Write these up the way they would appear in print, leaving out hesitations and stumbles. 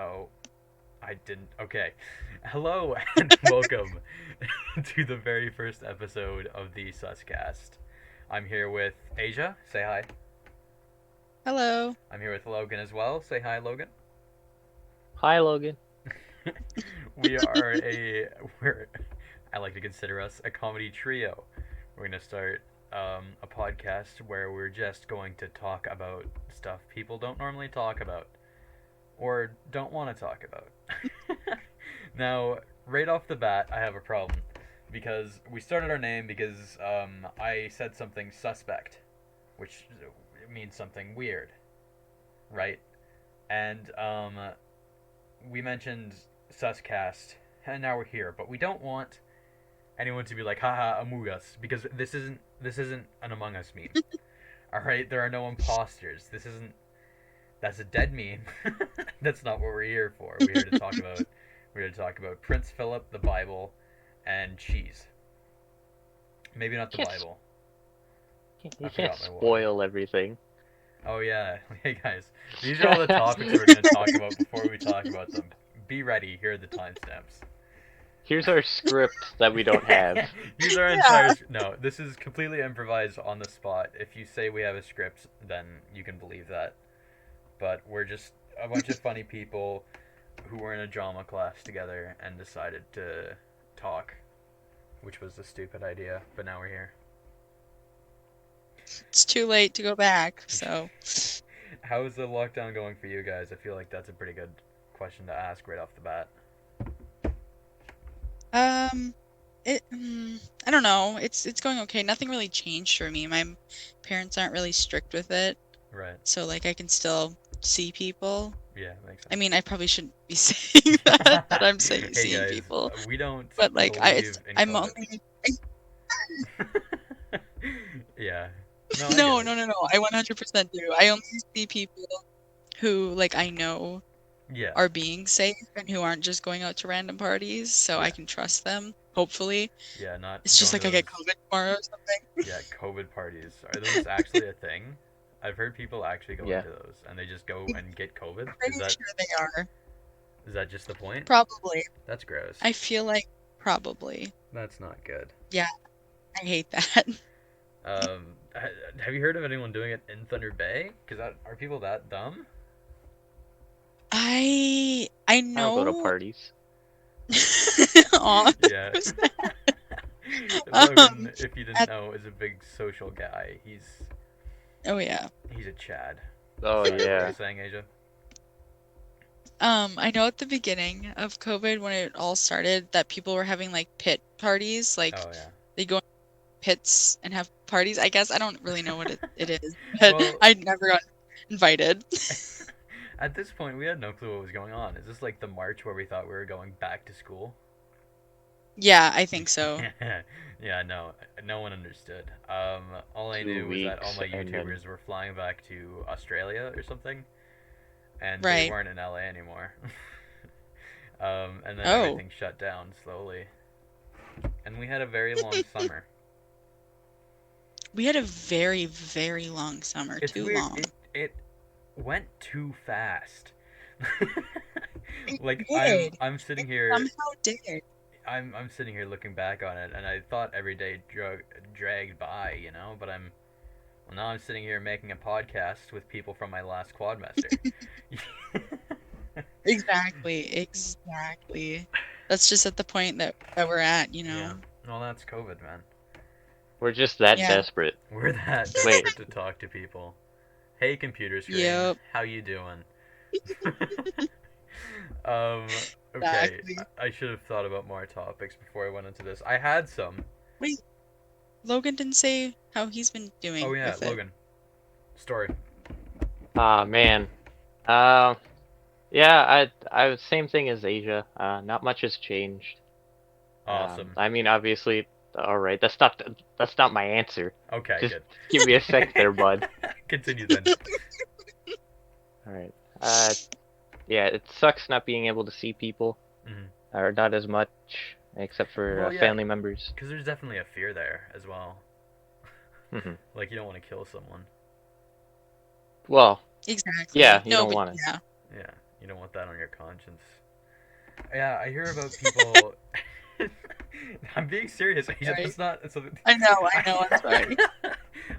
Oh, I didn't. Okay. Hello and welcome to the very first episode of the Suscast. I'm here with Asia. Say hi. Hello. I'm here with Logan as well. Say hi, Logan. Hi, Logan. we are a we're I like to consider us a comedy trio. We're gonna start a podcast where we're just going to talk about stuff people don't normally talk about or don't want to talk about. Now, right off the bat, I have a problem because we started our name because I said something suspect, which means something weird, right? And we mentioned Suscast, and now we're here, but we don't want anyone to be like, haha, Among Us, because this isn't an Among Us meme. All right, there are no imposters. That's a dead meme. That's not what we're here for. We're here to talk about Prince Philip, the Bible, and cheese. Maybe not the Can't, Bible. I you can't forgot my water. spoil everything. Oh yeah, hey guys, these are all the topics we're gonna talk about before we talk about them. Be ready. Here are the timestamps. Here's our script that we don't have. Use our Yeah. entire. No, this is completely improvised on the spot. If you say we have a script, then you can believe that. But we're just a bunch of funny people who were in a drama class together and decided to talk, which was a stupid idea, but now we're here. It's too late to go back, so. How is the lockdown going for you guys? I feel like that's a pretty good question to ask right off the bat. Um, I don't know. It's going okay. Nothing really changed for me. My parents aren't really strict with it, Right. so like I can still see people. Yeah, makes I sense. mean, I probably shouldn't be saying that I'm saying Hey seeing guys, people, we don't but like believe in I'm COVID. only Yeah. No, I get no, it. no, no, no. I 100% do. I only see people who like I know Yeah. are being safe and who aren't just going out to random parties, so I Yeah. can trust them, hopefully. Yeah, not It's just going to like I get those COVID tomorrow or something. yeah, COVID parties. Are those actually a thing? I've heard people actually go Yeah. into those and they just go I'm and get COVID. Is pretty that sure they are. is that just the point? Probably. That's gross. I feel like probably. That's not good. Yeah, I hate that. Have you heard of anyone doing it in Thunder Bay? Because are people that dumb? I I don't go to know. parties. Aw, Yeah. who's that? Logan, if you didn't At, know, is a big social guy. oh yeah. He's a Chad. Oh Sorry, what were you yeah. saying, Asia? I know at the beginning of COVID when it all started that people were having like pit parties, like Oh yeah. they go in pits and have parties. I guess I don't really know what it is, but Well, I never got invited. at this point, we had no clue what was going on. Is this like the March where we thought we were going back to school? Yeah, I think so. Yeah, no, no one understood. All I Two knew was that all weeks my and then YouTubers were flying back to Australia or something, and they Right. weren't in LA anymore. And then Oh, everything shut down slowly, and we had a very long summer. we had a very, very long summer, It's too weird. long. It went too fast. It Like did. I'm sitting It here somehow did. I'm sitting here looking back on it, and I thought every day dragged by, but well, now I'm sitting here making a podcast with people from my last quadmester. Exactly, exactly. That's just at the point that we're at, you Yeah, know? well, that's COVID, man. we're just that Yeah. desperate. We're that Wait, desperate to talk to people. Hey, computer screen, Yep, how you doing? um, okay, exactly. I should have thought about more topics before I went into this. I had some. Wait, Logan didn't say how he's been Oh doing yeah, with it. Logan, story. man. Um, yeah, I same thing as Asia. Not much has changed. Awesome. I mean, obviously, all right. That's not my answer. Okay, Just good. give me a sec there, bud. Continue then. All right. Yeah, it sucks not being able to see people, Hmm. or not as much, except for Well, yeah, family members. because there's definitely a fear there as well. Hmm. Like you don't want to kill someone. Well, yeah, Exactly. you No, don't but want to. yeah. Yeah. You don't want that on your conscience. Yeah, I hear about people. I'm being serious. Sorry. It's not. It's I know, I'm sorry.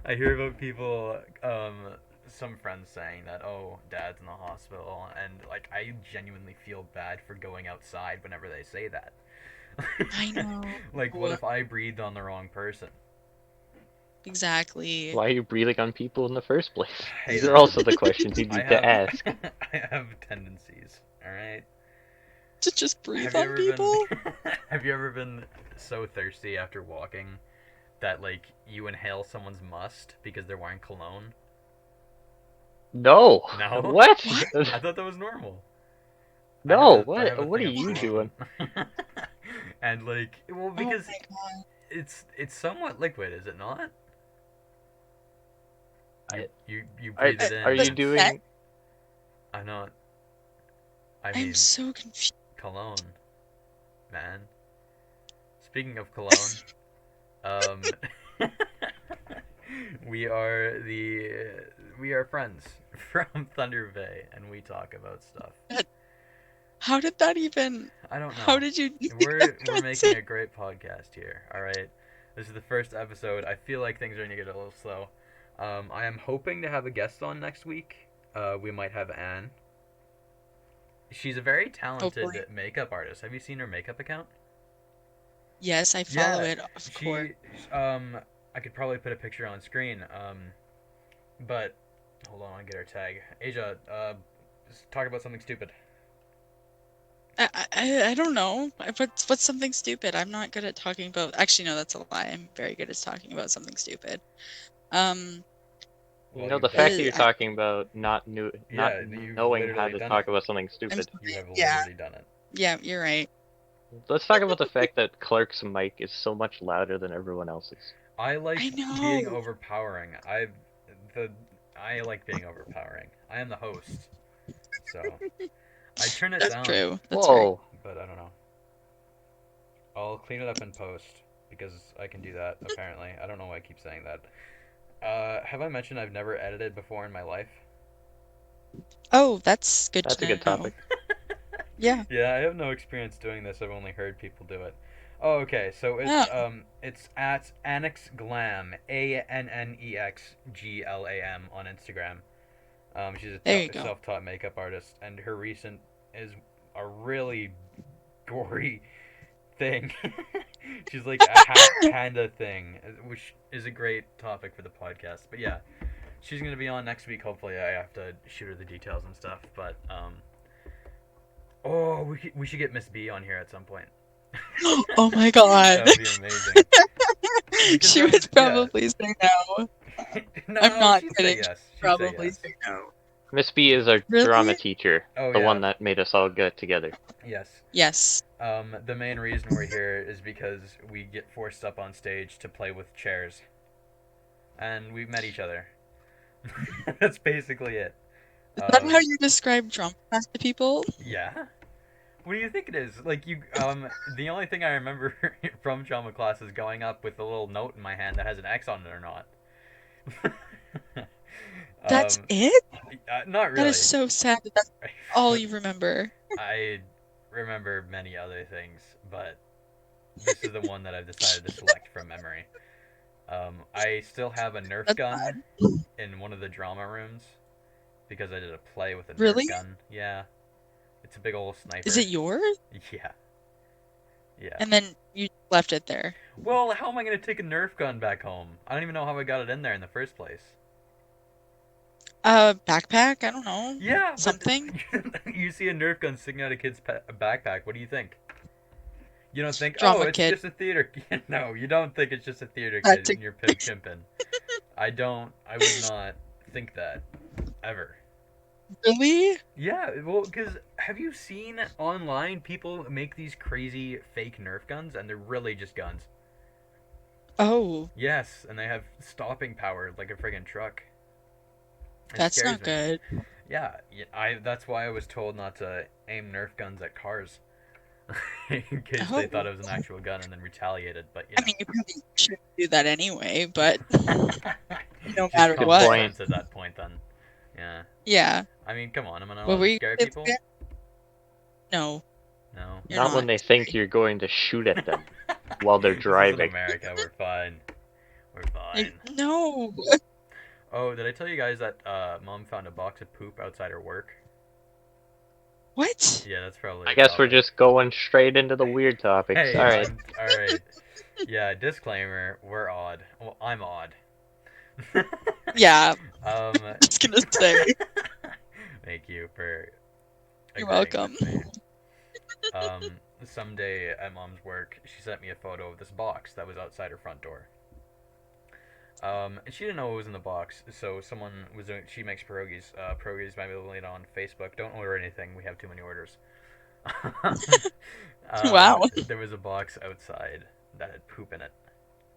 I hear about people. Some friends saying that, oh, dad's in the hospital, and like I genuinely feel bad for going outside whenever they say that. I know. Like, what if I breathed on the wrong person? Exactly. Why are you breathing on people in the first place? Hey, These are man. also the questions you I need to have ask. I have tendencies. All right. To just breathe Have you on ever been people? Have you ever been so thirsty after walking that like you inhale someone's must because they're wearing cologne? No! No? What? What? I thought that was normal. No, I have a what are thing of you cologne. doing? And like, well, Oh because my god. it's somewhat liquid, is it not? I, You are, breathe it in are and you The it's scent? doing... I'm not. I I'm mean, so confused. cologne, man. Speaking of cologne, um we are friends from Thunder Bay and we talk about stuff. How did that even? I don't How know. did you do that We're making transition? a great podcast here. All right. This is the first episode. I feel like things are going to get a little slow. I am hoping to have a guest on next week. We might have Anne. She's a very talented Hopefully. makeup artist. Have you seen her makeup account? Yes, I follow Yeah, it, of course. she I could probably put a picture on screen. But hold on, I get her tag. Asia, just talk about something stupid. I don't know. What's something stupid? I'm not good at talking about. Actually, no, that's a lie. I'm very good at talking about something stupid. Um, You Well, know, the you've done fact that it. you're talking about not Yeah, you've knowing how literally to done talk it. about something I'm stupid. You have yeah, literally done it. yeah, you're right. Let's talk about the fact that Clark's mic is so much louder than everyone else's. I I like being know. overpowering. The I like being overpowering. I am the host, so I turn it That's down, true. That's very. Whoa! but I don't know. I'll clean it up in post because I can do that. Apparently, I don't know why I keep saying that. Have I mentioned I've never edited before in my life? Oh, that's good That's a to good know. topic. Yeah. Yeah, I have no experience doing this. I've only heard people do it. Oh, okay. So Oh, it's at Annex Glam, ANNEXGLAM on Instagram. She's there you a go. self-taught makeup artist, and her recent is a really gory thing. She's like a half panda thing, which is a great topic for the podcast. But yeah, she's gonna be on next week. Hopefully, I have to shoot her the details and stuff. But oh, we should get Miss B on here at some point. Oh my god. That would be amazing. Because She I mean, would yeah. probably say no. I'm No, not she'd say kidding. She'd yes. She'd say probably yes. say no. Miss B is our drama Really? teacher, Oh the yeah, one that made us all get together. yes. Yes. The main reason we're here is because we get forced up on stage to play with chairs, and we've met each other. That's basically it. Is that how you describe drama class to people? Yeah. What do you think it is? Like you, the only thing I remember from drama class is going up with a little note in my hand that has an X on it or not. That's um, it? not That is really. so sad that that's all you remember. I remember many other things, but this is the one that I've decided to select from memory. I still have a Nerf That's gun sad. in one of the drama rooms because I did a play with a Nerf Really? gun. Yeah, it's a big old Is it sniper. yours? Yeah, yeah. And then you left it there. Well, how am I gonna take a Nerf gun back home? I don't even know how I got it in there in the first place. Backpack? I don't know. Yeah, but Something? you see a Nerf gun sticking out of a kid's backpack. What do you think? You don't think, oh, Drama it's kid. just a theater kid. No, you don't think it's just a theater That's kid and you're pimping. I don't. I would not think that ever. really? Yeah, well, because have you seen online people make these crazy fake Nerf guns and they're really just guns? Oh, Yes, and they have stopping power like a friggin' truck. It that's scares not me. good. Yeah, I. That's why I was told not to aim Nerf guns at cars, in case they thought Oh, it was an actual gun and then retaliated. But you I mean, you probably shouldn't do that anyway, but know, no just matter Good common what. point. sense at that point. Then, yeah. Yeah. I mean, come on, am I not What allowed were to you scare gonna say people? again? No, No. you're Not when not. they think you're going to shoot at them while they're This isn't driving. America. We're fine. We're fine. No. Oh, did I tell you guys that Mom found a box of poop outside her work? What? Yeah, that's probably I a guess we're topic. just going straight into the weird topics. Hey, Alright. I'm alright. Yeah, disclaimer, we're odd. Well, I'm odd. Yeah, um, just gonna say. thank you for You're agreeing welcome. with me. Someday at Mom's work, she sent me a photo of this box that was outside her front door. And she didn't know what was in the box, so someone was doing. She makes pierogies. Pierogies by Milena on Facebook. Don't order anything. We have too many orders. Wow. There was a box outside that had poop in it.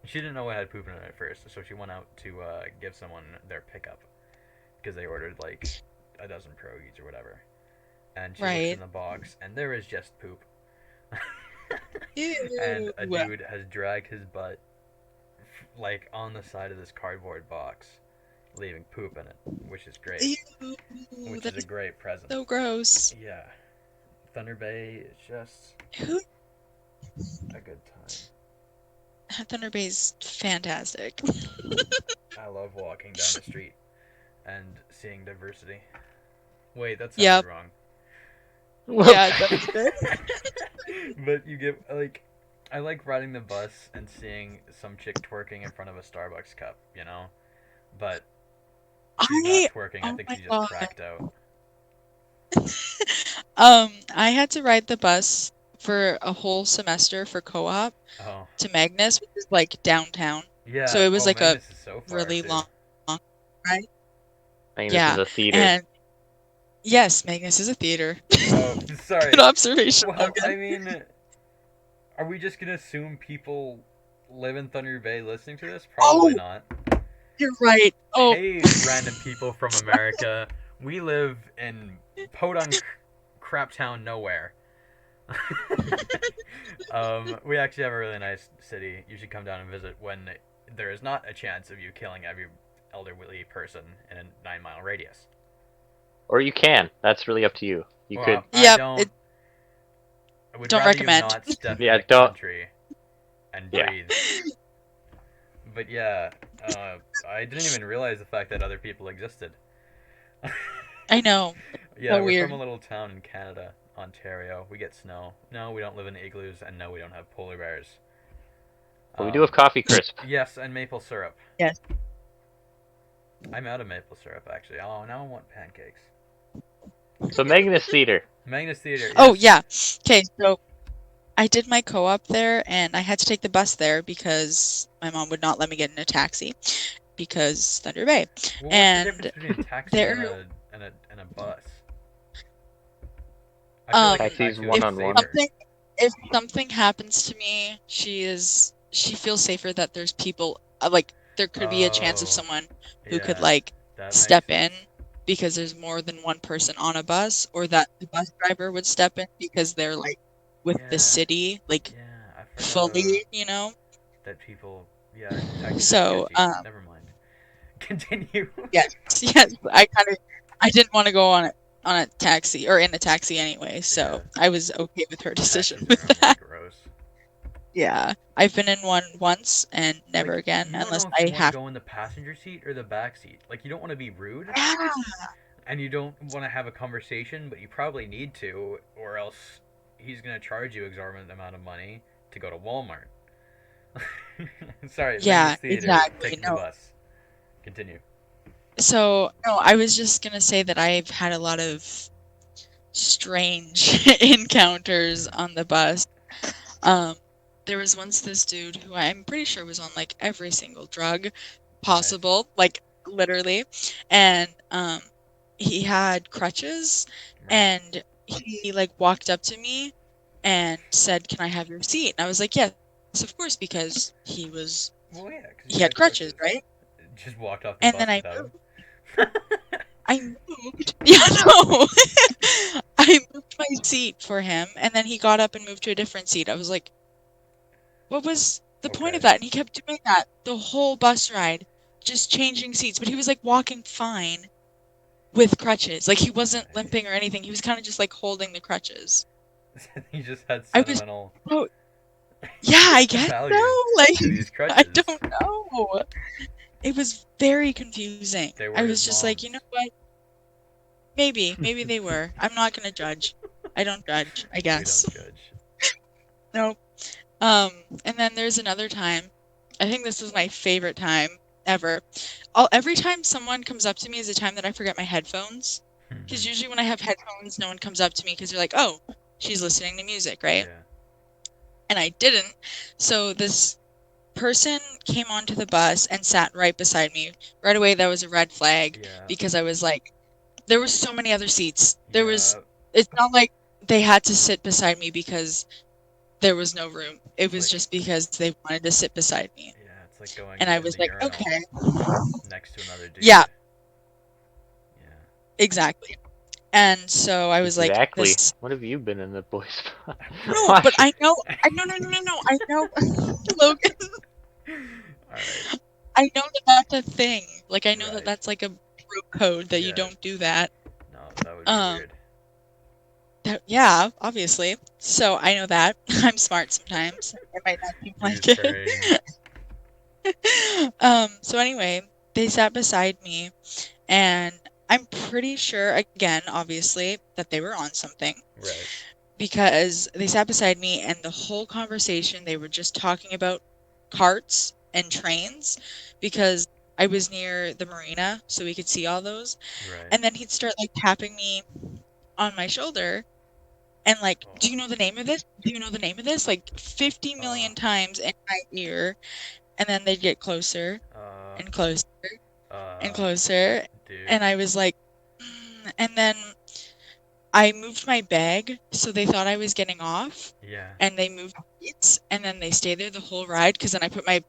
She didn't know it had poop in it at first, so she went out to give someone their pickup because they ordered like a dozen pierogies or whatever. And she looks in Right. the box, and there is just poop. And Ew. a dude has dragged his butt like on the side of this cardboard box, leaving poop in it, which is great. Ew. Which is That a is great present. so gross. Yeah, Thunder Bay is just Who? a good time. Thunder Bay's fantastic. I love walking down the street and seeing diversity. Wait, that sounded Yep. wrong. Yeah, that's good. But you get like, I like riding the bus and seeing some chick twerking in front of a Starbucks cup, you know. But she's not I twerking. I oh think my she just god. cracked out. I had to ride the bus for a whole semester for co-op Oh, to Magnus, which is like downtown. So yeah. it was Oh, like a Magnus is so far really too. long ride. I think this is Yeah. a theater. And yes, Magnus is a theater. Oh, sorry. Good observation, Well, Logan. I mean, are we just gonna assume people live in Thunder Bay listening to this? Probably Oh, not. you're right. Oh, Hey, random people from America. We live in podunk craptown nowhere. We actually have a really nice city. You should come down and visit when there is not a chance of you killing every elderly person in a 9-mile radius. Or you can. That's really up to you. You could. Well, I yep. don't. I would Don't rather you recommend. not step Yeah, in the don't. country and Yeah. breathe. But yeah, I didn't even realize the fact that other people existed. I know. Yeah, So we're from weird. a little town in Canada, Ontario. We get snow. No, we don't live in igloos, and no, we don't have polar bears. But we do have coffee crisp. Yes, and maple syrup. Yes. I'm out of maple syrup, actually. Oh, now I want pancakes. So Magnus Theater. Magnus Theater. Oh, Yes. yeah. Okay, so I did my co-op there and I had to take the bus there because my mom would not let me get in a taxi because Thunder Bay. Well, what's the And difference between a taxi there, and a bus? I feel like a Taxi's taxi would be one-on-one. safer. if something happens to me, she feels safer that there's people like there could be a chance of Oh, someone who could yeah, like that step makes in sense. because there's more than one person on a bus, or that the bus driver would step in because they're like with the Yeah, city like yeah, I forgot fully, you know. that people. Yeah, taxis are So sketchy. Never mind. Continue. yes, yes, I didn't want to go on a taxi or in a taxi anyway, Yeah, so I was okay with her decision taxis with are that. gross. Yeah, I've been in one once and never Like, again you don't unless know if you I want to have. go in the passenger seat or the back seat. Like, you don't want to be rude, Yeah, and you don't want to have a conversation, but you probably need to, or else he's gonna charge you exorbitant amount of money to go to Walmart. Sorry, Magnus yeah, Theater, exactly. taking the No. bus. Continue. So, no, I was just gonna say that I've had a lot of strange encounters on the bus. Um, there was once this dude who I'm pretty sure was on like every single drug Nice. possible, like literally, and he had crutches, Right. and he like walked up to me and said, "Can I have your seat?" And I was like, "Yes, of course," because Well, yeah, because he he had had crutches, crutches. right? Just walked off the And then bus without him. I moved. Yeah, no. I moved my seat for him, and then he got up and moved to a different seat. I was like, what was the point of Okay. that? And he kept doing that the whole bus ride, just changing seats. But he was like walking fine with crutches. Like he wasn't Nice. limping or anything. He was kind of just like holding the crutches. He just had I was sentimental so yeah, I guess value so. Like to these I crutches. don't know. It was very confusing. They I were his was just like, you know mom's. what? Maybe they were. I'm not gonna judge. I don't judge, I We guess. don't judge. Nope. And then there's another time. I think this is my favorite time ever. Every time someone comes up to me is a time that I forget my headphones. Because usually when I have headphones, no one comes up to me because they're like, oh, she's listening to music, right? Yeah. And I didn't. So this person came onto the bus and sat right beside me. Right away, that was a red flag Yeah. because I was like, there were so many other seats. Yeah. It's not like they had to sit beside me because there was no room. It It's was like just because they wanted to sit beside me. yeah, it's like going And I in was the like, urinal okay. next to another Yeah, dude. Yeah. exactly. And so I was like, Exactly. this. What have you been in the boys' spot? Right. No, but Watch it. no. I know, Logan. All right. I know that that's a thing. Like, I know that Right. that's like a bro code that you Yeah. don't do that. No, that would be Um, weird. yeah, obviously. So I know that. I'm smart sometimes. It might not seem like Use brain. it. So anyway, they sat beside me, and I'm pretty sure, again, obviously, that they were on something Right. because they sat beside me, and the whole conversation they were just talking about carts and trains because I was near the marina, so we could see all those. Right. And then he'd start like tapping me on my shoulder and like, do you Oh. know the name of this? Do you know the name of this? Like 50 Uh. million times in my ear. And then they'd get closer Uh. and closer and Uh. closer. Dude. And I was like, and then I moved my bag, so they thought I was getting off. Yeah. And they moved seats, and then they stayed there the whole ride because then I put my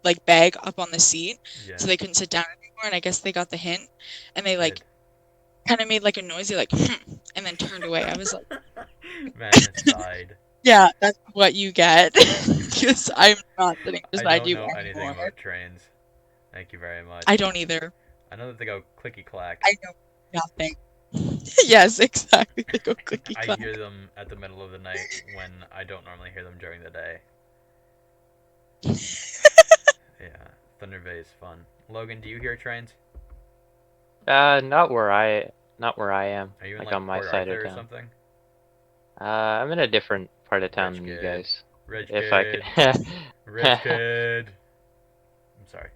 like bag up on the seat, Yeah. so they couldn't sit down anymore. And I guess they got the hint, and they like Did. kind of made like a noisy like, and then turned away. I was like, Vanya sighed. yeah, that's what you get because I'm not sitting I beside don't you know anything anymore. about trains. Thank you very much. I don't either. I know that they go clicky clack. I know nothing. Yes, exactly. They go clicky I clack. hear them at the middle of the night when I don't normally hear them during the day. Yeah, Thunder Bay is fun. Logan, do you hear trains? Not where I am. Are you in Like like on my Port side of Arthur or town. something? I'm in a different part of town Rich than you kid. guys. Rich If I kid. could. Rich kid. I'm sorry.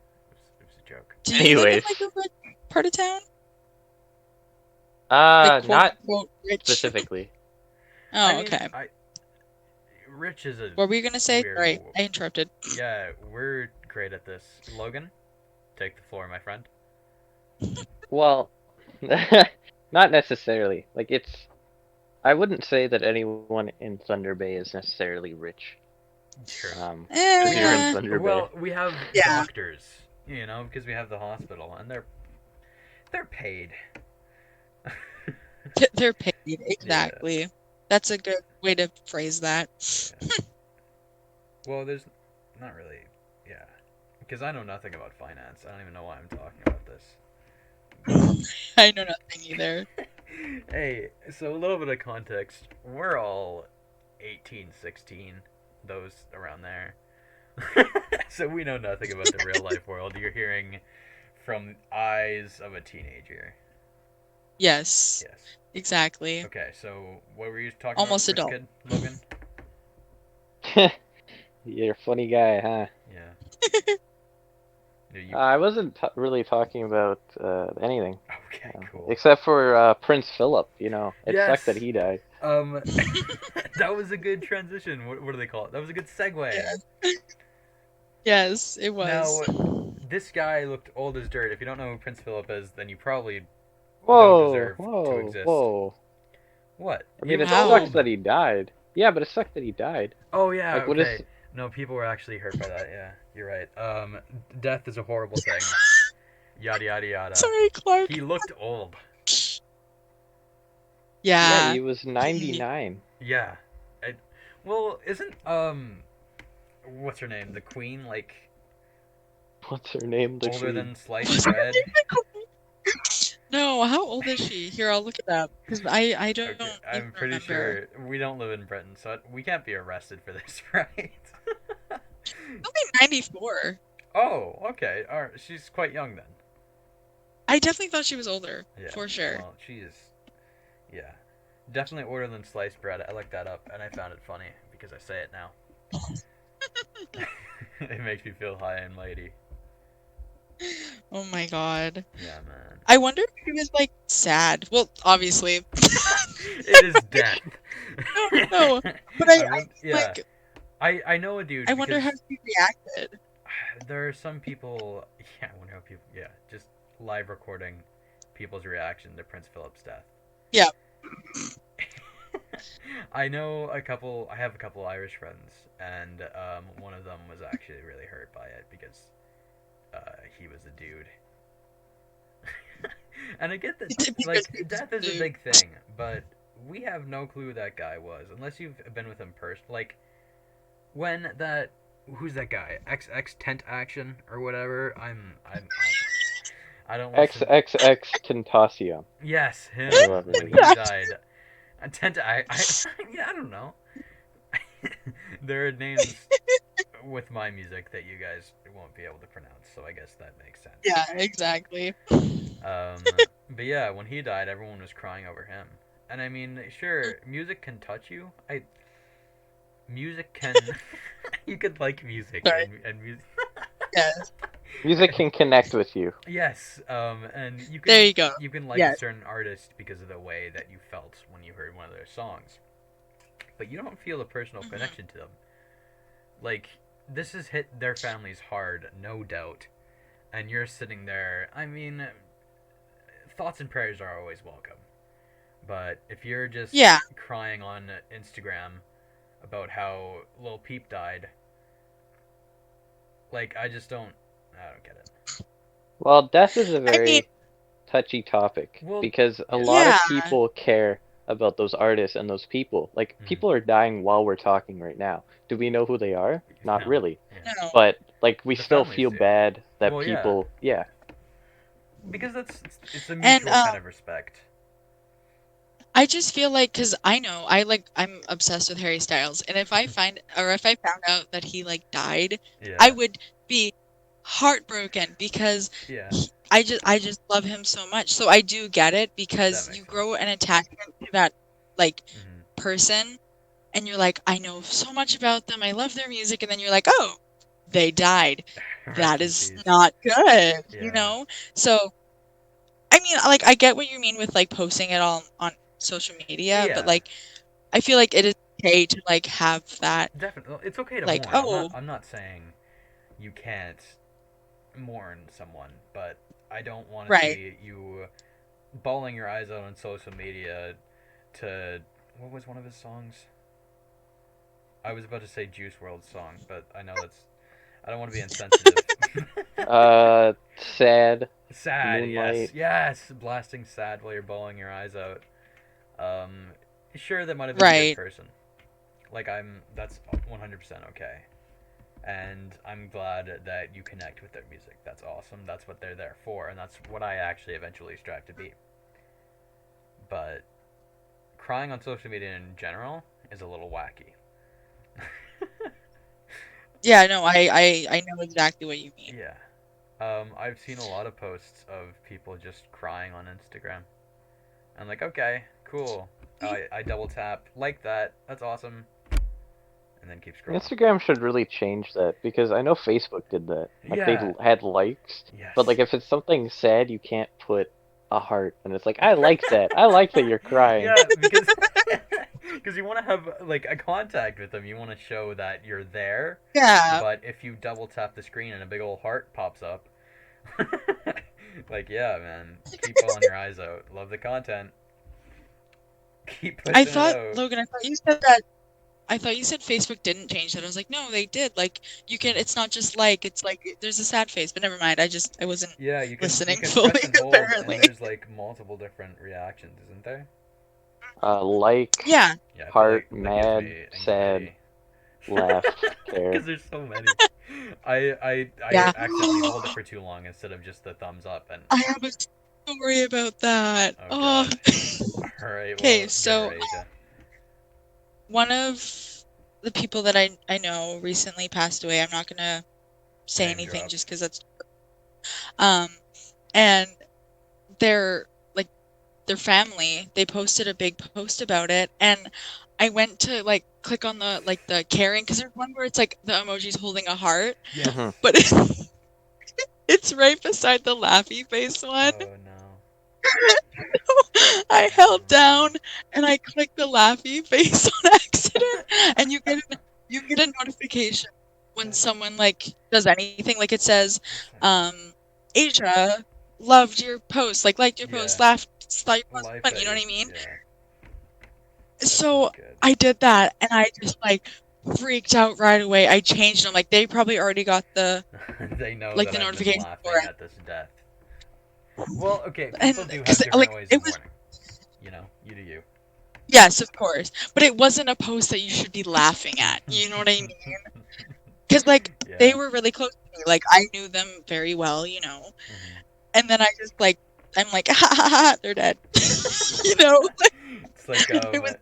It was a joke. Do you live in Anyways, like a rich part of town? Like quote not unquote rich. specifically. I Oh, mean, okay. Rich is a What were you gonna say? weird. Sorry, I interrupted. Yeah, we're great at this. Logan, take the floor, my friend. Well, not necessarily. Like it's. I wouldn't say that anyone in Thunder Bay is necessarily rich. Sure. Because We you're have in Eh, Thunder Bay. well, we have yeah, doctors, because we have the hospital, and they're paid. they're paid Yeah. exactly. That's a good way to phrase that. Yeah. Well, there's not really. Yeah. Because I know nothing about finance. I don't even know why I'm talking about this. I know nothing either. Hey, so a little bit of context. We're all 18, 16, those around there. So we know nothing about the real life world. You're hearing from eyes of a teenager. Yes, Yes. exactly. Okay, so what were you talking about, Almost Rich adult. Kid? Logan? You're a funny guy, huh? Yeah. Do you... I wasn't really talking about anything, Okay, cool. except for Prince Philip. You know, it Yes! sucked that he died. That was a good transition. What do they call it? That was a good segue. Yes. Yes, it was. Now, this guy looked old as dirt. If you don't know who Prince Philip is, then you probably don't Whoa, deserve to whoa, exist. whoa! What? I He mean, was it sucks Wow. old. that he died. Yeah, but it sucks that he died. Oh yeah, Like, what okay. is? No, people were actually hurt by that. Yeah, you're right. Death is a horrible thing. Yada yada yada. Sorry, Clark. He looked old. Yeah, Yeah. he was 99. Yeah. Well, isn't what's her name? The Queen, like What's her name? The older Queen. than sliced bread. No, how old is she? Here, I'll look it up because I don't Okay, even I'm pretty remember. sure we don't live in Britain, so we can't be arrested for this, right? Only 94. Oh, okay. All right, she's quite young then. I definitely thought she was older, Yeah. for sure. Well, she's yeah, definitely older than sliced bread. I looked that up and I found it funny because I say it now. It makes me feel high and mighty. Oh my God. Yeah, man. I wonder if she was like sad. Well, obviously. It is death. No, no. But I I would, yeah. like I know a I dude wonder how because she reacted. there are some people. Yeah, I wonder how people. Yeah, just live recording people's reaction to Prince Philip's death. Yeah. I know a couple. I have a couple Irish friends, and one of them was actually really hurt by it because he was a dude. And I get that, Because he like, was death is a dude. big thing, but we have no clue who that guy was unless you've been with him Like, when that. Who's that guy? XX Tent Action or whatever? I don't listen. XXX Tentacion, Yes, him. or whoever When it he is. died. I tend to. Yeah, I don't know. There are names with my music that you guys won't be able to pronounce, so I guess that makes sense. Yeah, exactly. But yeah, when he died, everyone was crying over him. And I mean, sure, music can touch you. Music can. You could like music Sorry. and music. Yes. Music can connect with you. Yes, and There you go. you can like a Yes. certain artist because of the way that you felt when you heard one of their songs, but you don't feel a personal Hmm. connection to them. Like, this has hit their families hard, no doubt, and you're sitting there. I mean, thoughts and prayers are always welcome, but if you're just Yeah. crying on Instagram about how Lil Peep died, like, I don't get it. Well, death is a I mean, very touchy topic Well, because a yeah. lot yeah. of people care about those artists and those people. Like, Mm-hmm. people are dying while we're talking right now. Do we know who they are? Not No. really. Yeah. No. But, like, we The still families feel do. bad that Well, yeah, people, yeah. because it's a And mutual kind of respect. I just feel like because I know I'm obsessed with Harry Styles, and if I found out that he like died, I Yeah. would be heartbroken because Yeah. I just love him so much. So I do get it That because you makes grow sense. an attachment to that like Mm-hmm. person, and you're like, I know so much about them. I love their music, and then you're like, oh, they died. Rest That in is peace. not good, you Yeah. know? So I mean, like I get what you mean with like posting it on social media, but Yeah. like I feel like it is okay to like have that Definitely. It's okay to like, mourn. oh, I'm not saying you can't mourn someone, but I don't want to right. see you bawling your eyes out on social media to what was one of his songs? I was about to say Juice WRLD's song, but I know I don't want to be insensitive. Sad, Sad, yes, Moonlight. yes, blasting sad while you're bawling your eyes out. Um, sure, that might have been a good Right. person. That's 100% okay. And I'm glad that you connect with their music. That's awesome. That's what they're there for, and that's what I actually eventually strive to be. But crying on social media in general is a little wacky. Yeah, no, I know exactly what you mean. Yeah. I've seen a lot of posts of people just crying on Instagram. I'm like, okay, cool. I double tap, like that. That's awesome. And then keep scrolling. Instagram should really change that because I know Facebook did that. Like, they Yeah. had likes, but, Yes. like, if it's something sad, you can't put a heart. And it's like, I like that. I like that you're crying. Yeah, because because you want to have like a contact with them. You want to show that you're there. Yeah. But if you double tap the screen and a big old heart pops up, like yeah, man, keep bawling your eyes out. Love the content. Keep I pushing it thought, out. Logan, I thought you said Facebook didn't change that. I was like, no, they did. Like you can it's not just like it's like there's a sad face, but never mind. I wasn't Yeah, you listening can fully press and hold, and apparently. there's like multiple different reactions, isn't there? Like, Yeah. Yeah, I feel heart, like that gives mad, me sad, anxiety laugh, care. because there's so many. I Yeah. accidentally hold it for too long instead of just the thumbs up, and I have a story about that. Oh Oh. God. All right. Okay, Well, get so ready to. one of the people that I know recently passed away. I'm not gonna say Name anything drop. just because that's um and their like their family, they posted a big post about it, and I went to like click on the caring, because there's one where it's like the emoji's holding a heart, Yes. Hmm. but it's right beside the laughy face one. Oh no. I Oh held down no. and I clicked the laughy face on accident, and you get a notification when That's someone like does anything. Like it says, that's not good. um, Asia loved your post, like liked your post, Yeah. laughed, thought your post Life was funny. at You know your what I mean? yeah. That's So not good. I did that, and I just like freaked out right away. I changed them. Like they probably already got They know like that the I've been notification for laughing at this death. Well, okay, it, people and do have because different like ways it of was. mourning. You know, you do you. Yes, of course. But it wasn't a post that you should be laughing at. You know what I mean? Because, like, they Yeah. were really close to me. Like, I knew them very well, you know? Hmm. And then I just, like, I'm like, ha ha ha, they're dead. You know? It's like It was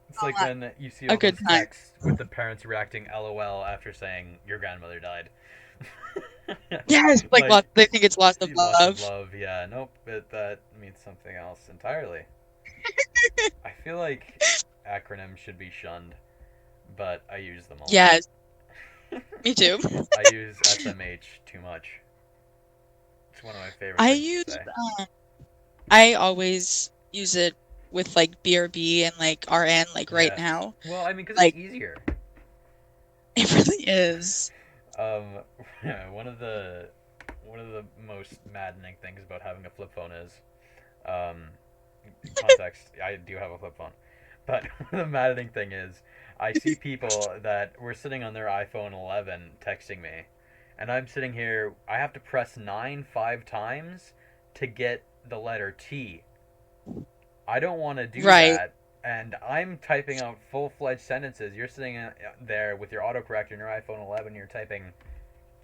it's like not when you see a all good those time. texts with the parents reacting LOL after saying your grandmother died. Yes, like, Like they think it's lots of lots of love. love. Yeah, nope. That means something else entirely. I feel like acronyms should be shunned, but I use them a lot. Yes, me too. I use SMH too much. It's one of my favorite I things to use, say. I always use it with, like, BRB and, like, RN, like, right Yeah. now. Well, I mean, because it's Like, easier. it really is. Um, one of the most maddening things about having a flip phone is, um, context. I do have a flip phone, but the maddening thing is, I see people that were sitting on their iPhone 11 texting me, and I'm sitting here. I have to press 9 5 times to get the letter T. I don't want to do Right. that. And I'm typing out full fledged sentences. You're sitting there with your autocorrect in your iPhone 11. You're typing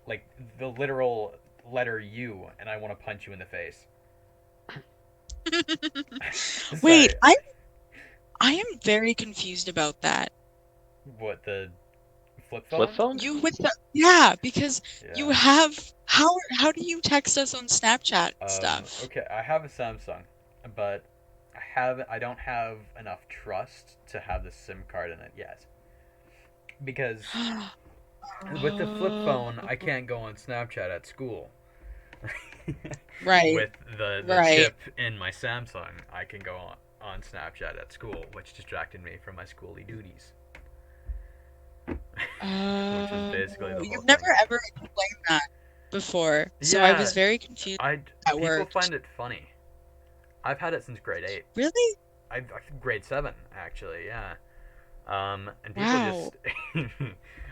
like the literal letter U, and I want to punch you in the face. Wait, Sorry. I am very confused about that. What, the flip Flip phone? phones? You with the yeah, because you Yeah. have how do you text us on Snapchat and stuff? Okay, I have a Samsung, but I don't have enough trust to have the SIM card in it yet. Because with the flip phone, I Oh, can't go on Snapchat at school. right, With the right. chip in my Samsung, I can go on Snapchat at school, which distracted me from my schooly duties. Which was Oh, basically the whole you've never thing. ever explained that before, so I Yeah, was very confused I how that people worked. find it funny. I've had it since grade 8. Really? Grade 7 actually. Yeah. And people Wow. just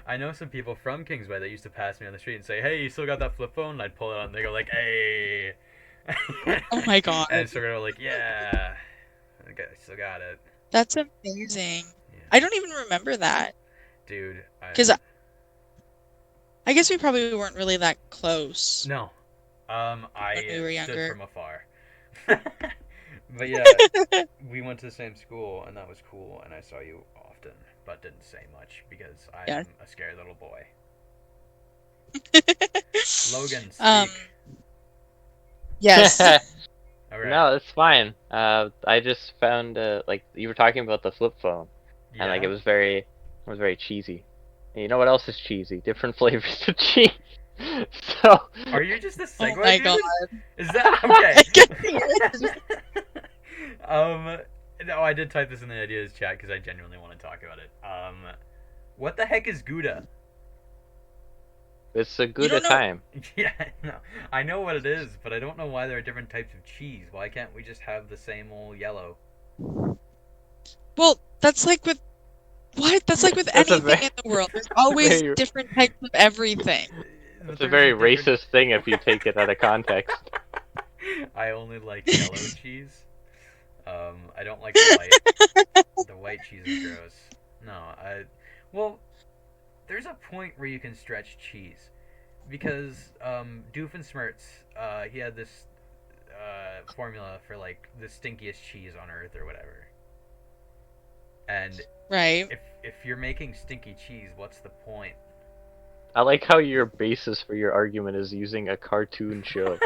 I know some people from Kingsway that used to pass me on the street and say, "Hey, you still got that flip phone?" And I'd pull it out and they go like, "Hey." Oh my God. And so they're like, "Yeah, I still got it." That's amazing. I Yeah. don't even remember that Dude, because I guess we probably weren't really that close no. when we I were stood younger. from afar. But yeah, we went to the same school, and that was cool. And I saw you often, but didn't say much because I Yeah. am a scared little boy. Logan, Um, speak. yes. All right. No, it's fine. I just found like you were talking about the flip phone, and like Yeah. it was very cheesy. And you know what else is cheesy? Different flavors of cheese. So, Are you just a Oh Segway my God. dude? Is that okay? I guess he is. um, no, I did type this in the ideas chat because I genuinely want to talk about it. What the heck is Gouda? it's a You good a don't know. time. Yeah, no, I know what it is, but I don't know why there are different types of cheese. Why can't we just have the same old yellow? Well, that's like with what? That's like with That's a anything very, in the world. There's always very, different types of everything. But that's a there's a very different. racist thing if you take it out of context. I only like yellow cheese. I don't like the white. The white cheese is gross. No, well, there's a point where you can stretch cheese because Doofenshmirtz, he had this formula for like the stinkiest cheese on earth or whatever. And Right. if you're making stinky cheese, what's the point? I like how your basis for your argument is using a cartoon show.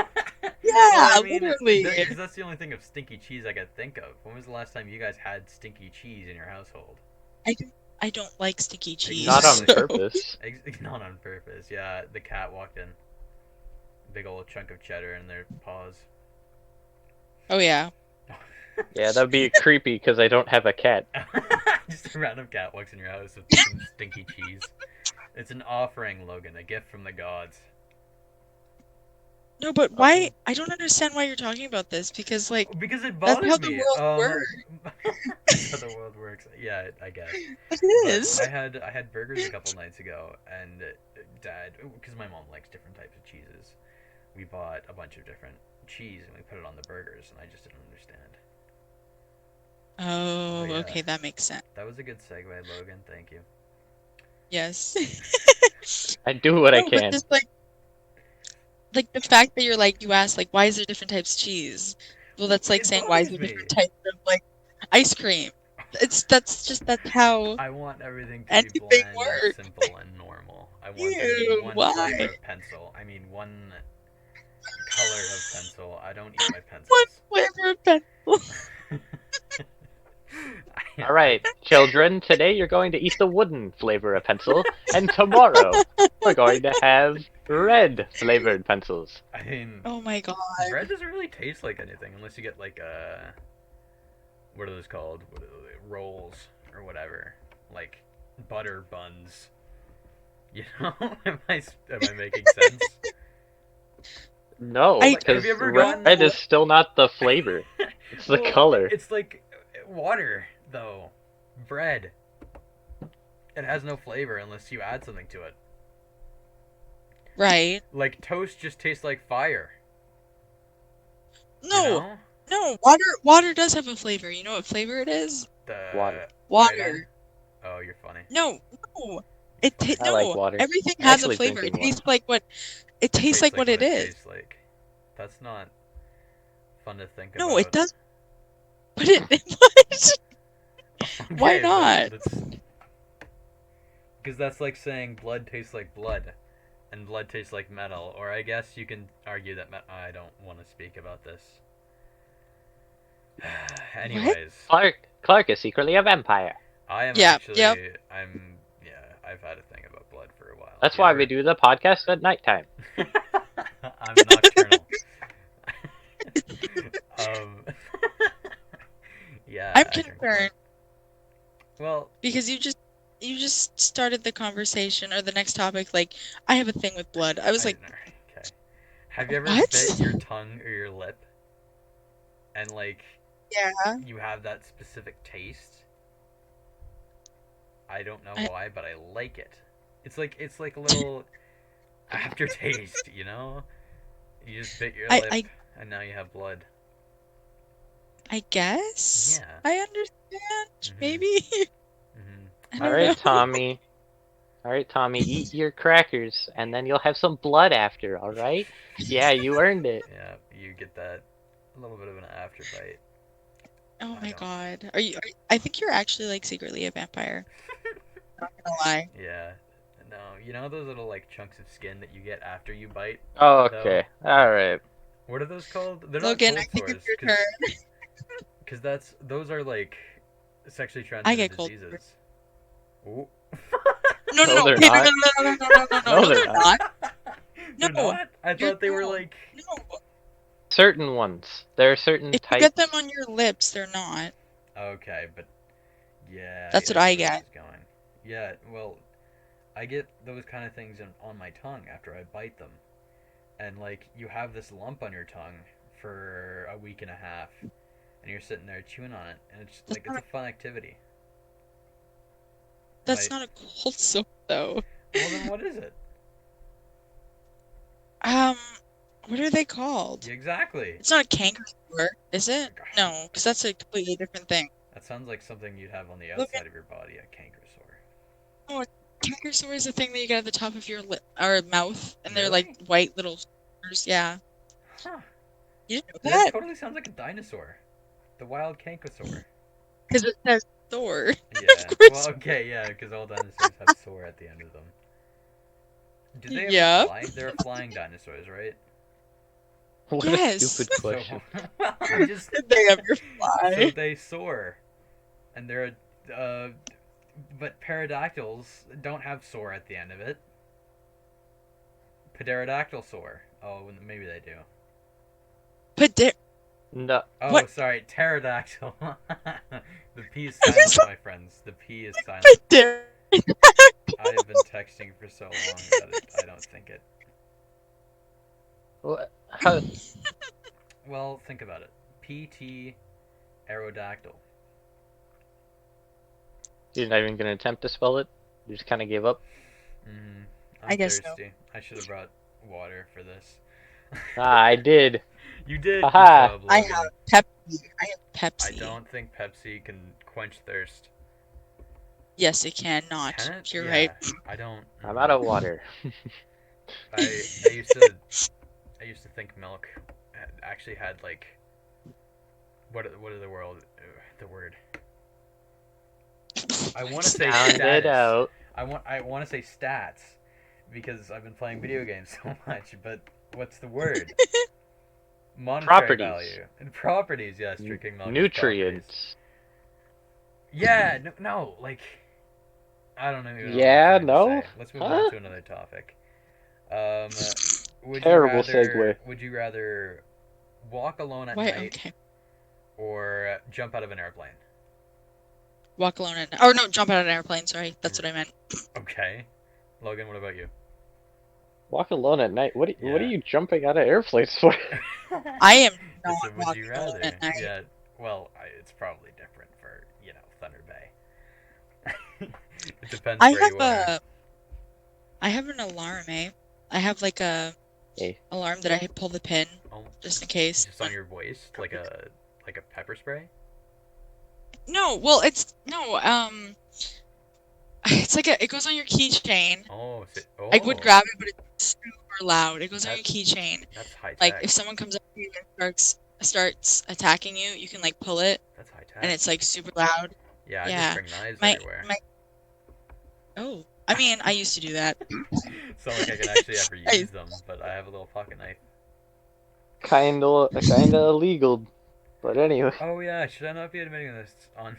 Well, I Yeah, mean, literally. because that's the only thing of stinky cheese I could think of. When was the last time you guys had stinky cheese in your household? I don't, I don't like sticky Not cheese, on Exactly. so purpose. Not on purpose. Yeah, the cat walked in. Big old chunk of cheddar in their paws. oh yeah. Yeah, that'd be creepy because I don't have a cat. Just a random cat walks in your house with some stinky cheese. It's an offering, Logan, a gift from the gods. No, but why? Okay. I don't understand why you're talking about this because like Because it that's bothers how the me. world works. That's how the world works. Yeah, I guess. It But is. I had burgers a couple nights ago, and Dad, because my mom likes different types of cheeses, we bought a bunch of different cheese and we put it on the burgers, and I just didn't understand. But Oh, yeah, okay, that makes sense. that was a good segue, Logan. Thank you. Yes. I do what I No, but can. just like the fact that you're like you asked like why is there different types of cheese? Well, Well, that's like it saying why is bothers there me. different types of like ice cream? That's how I want everything to be anything bland and works. simple and normal. I want there to be Ew, one flavor why? of pencil. I mean, one color of pencil. I don't eat my What pencils. flavor of pencil? All right, children, today you're going to eat the wooden flavor of pencil, and tomorrow we're going to have red flavored pencils. I mean, Oh my god. bread doesn't really taste like anything unless you get like what are those called? What are they? Rolls or whatever, like butter buns. You know, am I making sense? No, I Like, have because you ever red gotten? no. is still not the flavor. It's the Well, color. it's like water though. Bread. It has no flavor unless you add something to it. Right. Like toast just tastes like fire. You No. know? No. Water does have a flavor. You know what flavor it is? Water. The iodine. Water. Oh, you're funny. No. No. You're funny. I like No. water. Everything I'm has a actually flavor. It drinking water. tastes like what it It tastes tastes like like what what it it is. tastes like. That's not fun to think No, it about. does. But it what? Why Okay, but not? that's because that's like saying blood tastes like blood, and blood tastes like metal. Or I guess you can argue that I don't want to speak about this. What? Anyways, Clark is secretly a vampire. I am Yeah. Yep. actually I'm yeah. I've had a thing about blood for a while. That's You why we ever? do the podcast at nighttime. I'm nocturnal. um. I'm Yeah, I drink blood. concerned Well, because you just started the conversation or the next topic like I have a thing with blood. I was like, okay. Have you ever what? bit your tongue or your lip and like Yeah. you have that specific taste? I don't know I why, but I like it. It's like a little aftertaste, you know? You just bit your I lip I and now you have blood. I guess Yeah. I understand. Mhm. Maybe. Mhm. I All don't right, know. Tommy. All right, Tommy, eat your crackers, and then you'll have some blood after. All right? Yeah, you earned it. Yeah, you get that a little bit of an after bite. Oh I my don't. God. I think you're actually like secretly a vampire. Not gonna lie. Yeah. No, you know those little like chunks of skin that you get after you bite, Oh, though. okay. All right. What are those called? They're not Logan, I cold think it's sores, your cause, turn. cause those are like sexually I transmitted get cold sores. diseases. Ooh. No, no, No, no. they're Okay, no, no, not. no, no, no, no, no, no, No, no, they're they're not. not. They're No, not. I you're thought they were no, like. no. Certain ones. There are certain If you get them types. on your lips, they're not. Okay, but yeah, I That's what get I where this get. is going. Yeah, well, I get those kind of things on my tongue after I bite them, and like you have this lump on your tongue for a week and a half, and you're sitting there chewing on it, and it's That's like it's not a fun activity. that's But not a cold sore though. well, then what is it? Um, what are they called? Yeah, exactly. It's not a canker sore, is Oh it? my gosh, No, because that's a completely different thing. that sounds like something you'd have on the Logan, outside of your body, a canker sore. no, a canker sore is a thing that you get at the top of your lip or mouth, and they're like Really? white little sores. Yeah. Huh. You didn't know That that? totally sounds like a dinosaur. The wild Kankosaur. Because it says Thor. Yeah. Of Well, course. okay, yeah, because all dinosaurs have "soar" at the end of them. Do they ever Yep. fly? They're flying dinosaurs, right? What a Yes. stupid So, question. well, I'm just. Did they ever So fly? they soar, and they're. But pterodactyls don't have "soar" at the end of it. Pterodactyl soar. Oh, maybe they do. But there. No. Oh, What? sorry, pterodactyl. The P is I silent, was my friends. The P is silent. like, there. I have been texting for so long that I don't think it. How? Well, think about it. PT aerodactyl. You're not even gonna attempt to spell it? You just kind of gave up? Mm, I I'm guess so. thirsty. I should have brought water for this. Ah, I did. You did. Good Haha. job, I Logan. have Pepsi. I have I Pepsi. don't think Pepsi can quench thirst. Yes, it can not. Can it? You're right. Yeah. I don't. I'm out of water. I used to think milk actually had like what are the word. I want to say Sound it status. out. I want to say stats because I've been playing video games so much. But what's the word? Monetary Properties. value and properties. Yes, drinking milk is properties. Nutrients. Yeah, no, like I don't even know what I'm Yeah, trying to no? say. Let's move on Huh? to another topic. Um, Terrible segue. would you rather walk alone at Why? night Okay. or jump out of an airplane? Walk alone and or no, jump out of an airplane. Sorry, that's what I meant. Okay, Logan, what about you? Walk alone at night? What are Yeah. you jumping out of airplanes for? I am not It's a would you walking alone rather. at night. Yeah. Well, it's probably different for Thunder Bay. It depends I where have you are. a. I have an alarm, eh? I have like a Hey, alarm that I pull the pin Oh, just in case. just on your voice, like a pepper spray. No, well, it's no. It's like it goes on your keychain. Oh, I would oh, grab it, but it's super loud. It goes on that your keychain. that's high Like tech. if someone comes up to you and starts attacking you, you can like pull it, That's high and tech. it's like super loud. Yeah, I just Yeah. bring knives My everywhere. my. Oh, I mean, I used to do that. It's not like I can actually ever I, use them, but I have a little pocket knife. kinda illegal. But anyway. Oh yeah, should I not be admitting this on?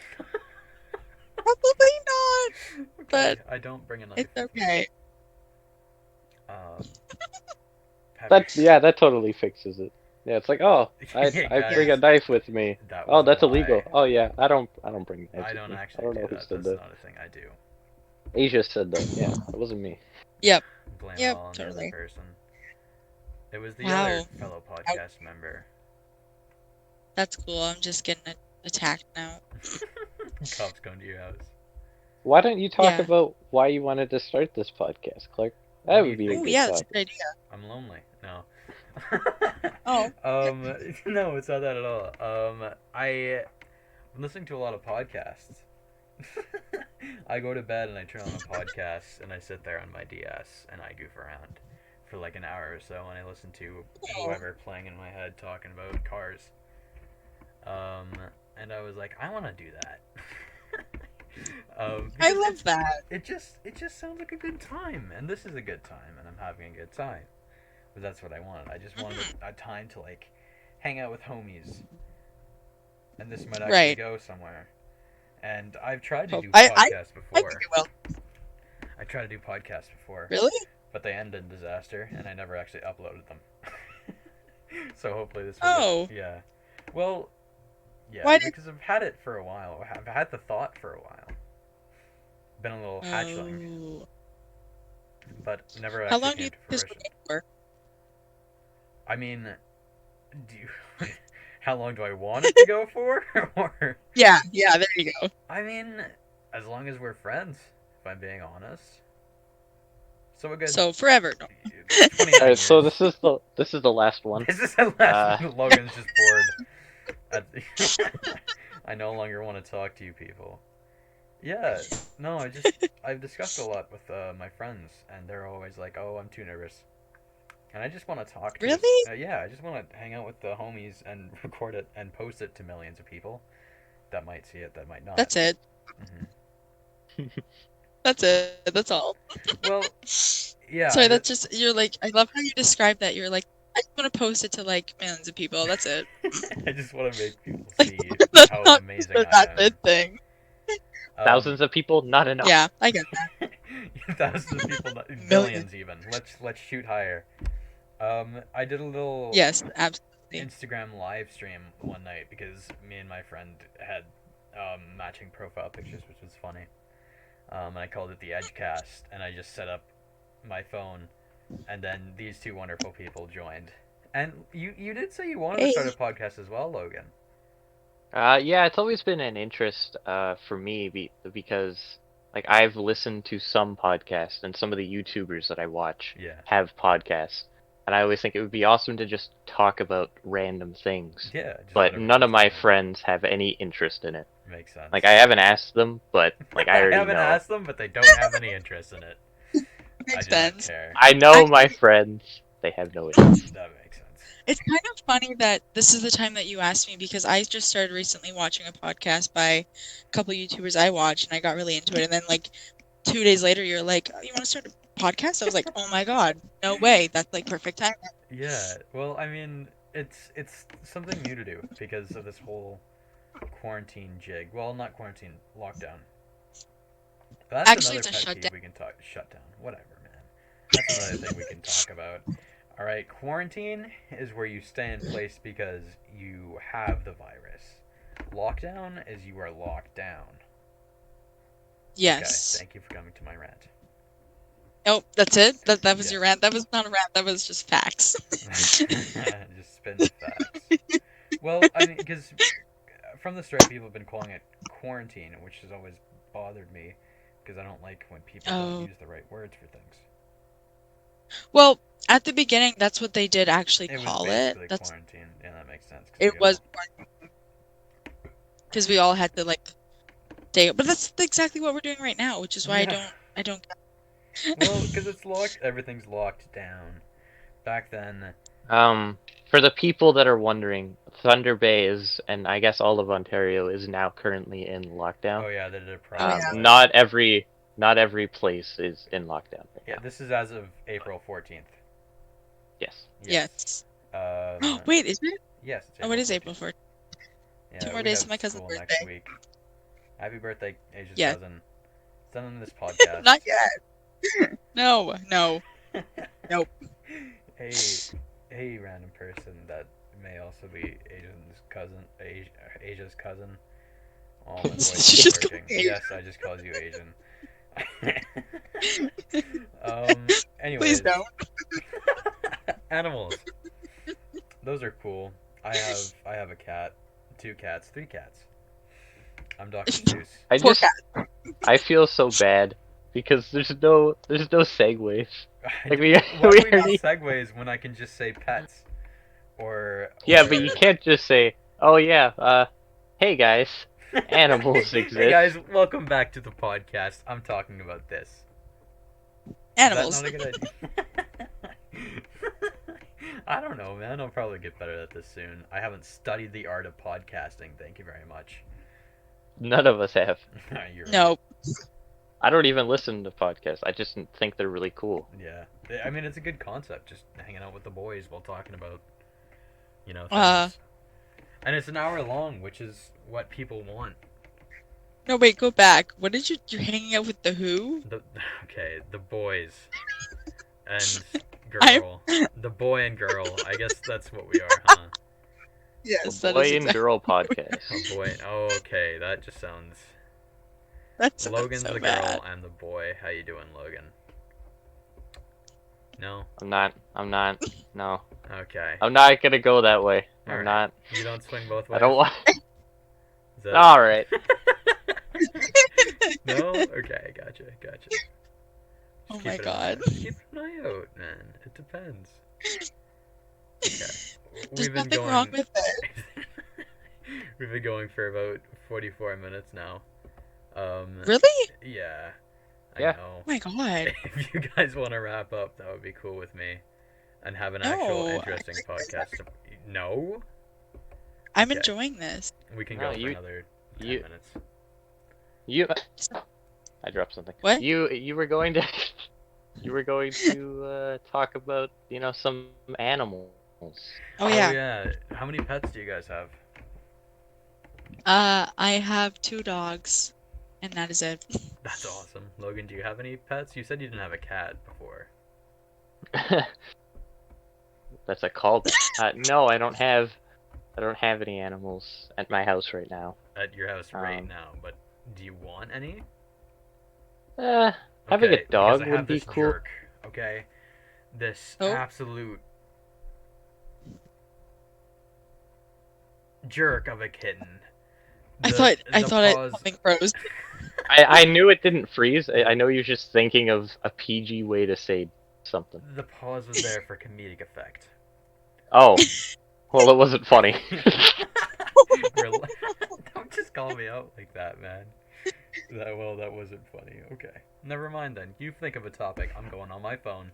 probably not, Okay, but I don't bring a knife. it's okay. Um, pepper That spray. yeah, that totally fixes it. Yeah, it's like, oh, I bring a Guys, Yes. knife with me. that Oh, was a that's illegal. lie. Oh yeah, I don't bring knives I with don't me. I actually don't do know who that. said That's that. not a thing I do. Asia said that. Yeah, it wasn't me. Yep. Blame it Yep. all on the other Totally. person. It was the other Wow. fellow Ouch. podcast member. That's cool. I'm just getting attacked now. Cops going to your house. Why don't you talk Yeah. about why you wanted to start this podcast, Clark? What That do you would be a think? Oh good yeah, that's a topic. good idea. I'm lonely. No. Oh. No, it's not that at all. I'm listening to a lot of podcasts. I go to bed and I turn on a podcast and I sit there on my DS and I goof around for like an hour or so and I listen to Oh. whoever playing in my head talking about cars. Um, and I was like, I want to do that. I Because love that. it just sounds like a good time, and this is a good time, and I'm having a good time. But that's what I wanted. I just wanted Hmm. a time to like hang out with homies, and this might actually Right. go somewhere. And I've tried to Hope do I podcasts I think before. it will. I tried to do podcasts before, Really? but they ended in disaster, and I never actually uploaded them. So hopefully this will Oh. get, yeah. Well, yeah, Why did? because I've had it for a while. I've had the thought for a while. Been a little hatchling, Oh. but never How actually long do came you to think this will fruition. take for? I mean, do you, how long do I want it to go for? Or Yeah. Yeah. There you go. I mean, as long as we're friends, if I'm being honest. So a good So forever. No. All 29 right, so years. this is the last one. This is the last Uh, one. Logan's just bored. I no longer want to talk to you people. Yeah, no, I've discussed a lot with my friends, and they're always like, "Oh, I'm too nervous," And I just want to talk to. Really? Yeah, I just want to hang out with the homies and record it and post it to millions of people that might see it, that might not. That's it. Hmm. That's it. That's all. Well, yeah, Sorry, that's just you're like I love how you describe that. You're like I just want to post it to like millions of people. That's it. I just want to make people Like see that's how not just amazing a I that's am. it thing. Thousands of people, not enough. Yeah, I get Thousands of people, that. Millions. billions even. Let's shoot higher. I did a little Yes, absolutely. Instagram live stream one night because me and my friend had matching profile pictures, which was funny. And I called it the Edgecast, and I just set up my phone, and then these two wonderful people joined. And you did say you wanted to Hey. start a podcast as well, Logan. Yeah, it's always been an interest for me because like I've listened to some podcasts and some of the YouTubers that I watch Yeah. have podcasts, and I always think it would be awesome to just talk about random things. Yeah. Just But whatever none comes of to my mind. friends have any interest in it. Makes sense. Like I haven't asked them, but like I I already haven't know. asked them, but they don't have any interest in it. I Makes do not sense. care. I know my Actually, friends; they have no interest. That makes sense. it's kind of funny that this is the time that you asked me because I just started recently watching a podcast by a couple YouTubers I watch and I got really into it. And then like 2 days later, you're like, oh, you want to start a podcast? I was like, oh my God, no way. That's like perfect time. Yeah. Well, I mean, it's something new to do because of this whole quarantine jig. Well, not quarantine, lockdown. That's Actually, another it's a pet shutdown. peeve we can talk. Shutdown. Whatever, man. That's another thing we can talk about. All right, quarantine is where you stay in place because you have the virus. Lockdown is you are locked down. Okay, Yes. thank you for coming to my rant. Oh, that's it? That was Yeah. your rant? That was not a rant. That was just facts. Just spin the facts. Well, I mean, because from the start, people have been calling it quarantine, which has always bothered me because I don't like when people don't Oh. use the right words for things. Well, at the beginning, that's what they did actually It was call it. basically That's quarantine. Yeah, that makes sense because it was because we all had to like stay. But that's exactly what we're doing right now, which is why yeah. I don't. Well, because it's locked. Everything's locked down. Back then. For the people that are wondering, Thunder Bay is, and I guess all of Ontario is now currently in lockdown. Oh yeah, they did a Oh yeah. province wide. Not every place is in lockdown right Yeah, now. this is as of April 14th. Yes. Yes. Um. Wait, is it? Yes, it's Oh, April it is 14th. April 4th. Yeah, 2 more we days have to my cousin's school next birthday. week. Happy birthday, Asia's Yes. cousin. It's done in this podcast. Not yet. No, no. Nope. Hey, random person that may also be Asia's cousin. Oh, my voice She is just working. called me Asian. Yes, I just called you Asian. Please Anyways, don't. animals. Those are cool. I have a cat, 2 cats, 3 cats. I'm Dr. Seuss. Poor cat. I feel so bad because there's no segues. Like we Why we do we need already segues when I can just say pets? Or Yeah, but you can't just say, "Oh yeah, hey guys, animals Hey exist." guys, welcome back to the podcast. I'm talking about this. Is that Animals. not a good idea? I don't know, man. I'll probably get better at this soon. I haven't studied the art of podcasting. Thank you very much. None of us have. You're No. I don't even listen to podcasts. I just think they're really cool. right. Yeah. I mean, it's a good concept. Just hanging out with the boys while talking about, things. And it's an hour long, which is what people want. No, wait, go back. What did you're hanging out with the who? Okay, the boys and I'm girl. The boy and girl. I guess that's what we are, huh? yes, A that boy is and exactly. girl podcast. A boy. Oh, okay. That just sounds. That's Logan's so the bad. girl. I'm the boy. How you doing, Logan? No. I'm not. No. Okay. I'm not gonna go that way. I'm Alright. not. You don't swing both ways. I don't want. Is that- All right. No. Okay. Gotcha. Just Oh keep my it an eye God. out. Just keep an eye out, man. It depends. Okay. There's nothing wrong with it. We've been going for about 44 minutes now. Really? Yeah. I Yeah. know. Oh my God. If you guys want to wrap up, that would be cool with me. and have an actual No, interesting podcast. No? I'm Okay. enjoying this. We can No, go for another 10 you, minutes. you. I dropped something. What? You were going to you were going to talk about some animals. Oh Oh, yeah. yeah. How many pets do you guys have? I have 2 dogs, and that is it. That's awesome. Logan, do you have any pets? You said you didn't have a cat before. That's a callback. No, I don't have any animals at my house right now. At your house right Um, now, but do you want any? Having a Okay, because I dog would have be this cool. jerk, okay? This Oh, absolute jerk of a kitten. I The thought I the thought it paws. something froze. I knew it didn't freeze. I know you're just thinking of a PG way to say something. The pause was there for comedic effect. Oh, well, it wasn't funny. Don't just call me out like that, man. That wasn't funny. Okay. Never mind then. You think of a topic. I'm going on my phone.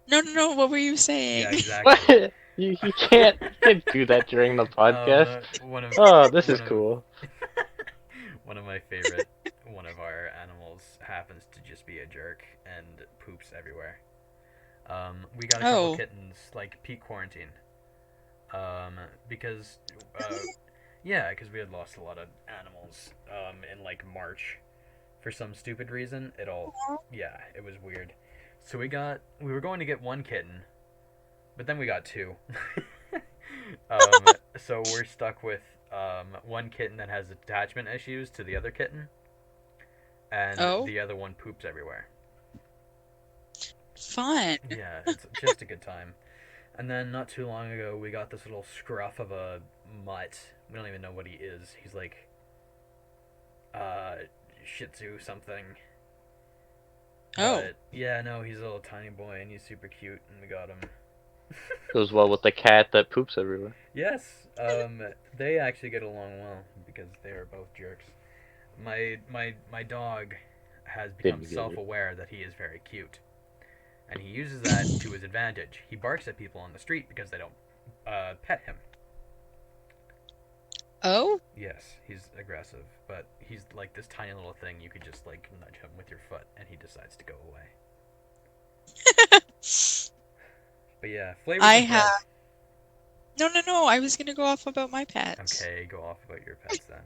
No, no, no. What were you Yeah, saying? exactly. What? You can't do that during the podcast. One of Oh, this is one of cool. one of my favorite one of our animals happens to just be a jerk and poops everywhere. We got a couple Oh, kittens like peak quarantine. Because yeah, because we had lost a lot of animals in like March for some stupid reason. Yeah, it was weird. So we were going to get one kitten, but then we got two. So we're stuck with one kitten that has attachment issues to the other kitten, and oh, the other one poops everywhere. fun. Yeah, it's just a good time. And then not too long ago, we got this little scruff of a mutt. We don't even know what he is. He's like uh, Shih Tzu something. Oh, But yeah, no, he's a little tiny boy and he's super cute, and we got him. Goes well with the cat that poops everywhere. Yes, they actually get along well because they are both jerks. My dog has become Didn't get it. self-aware that he is very cute, and he uses that to his advantage. He barks at people on the street because they don't pet him. oh. Yes, he's aggressive, but he's like this tiny little thing. You could just like nudge him with your foot, and he decides to go away. But yeah, flavors I of have. bread. No, no, no. I was gonna go off about my pets. Okay, go off about your pets then.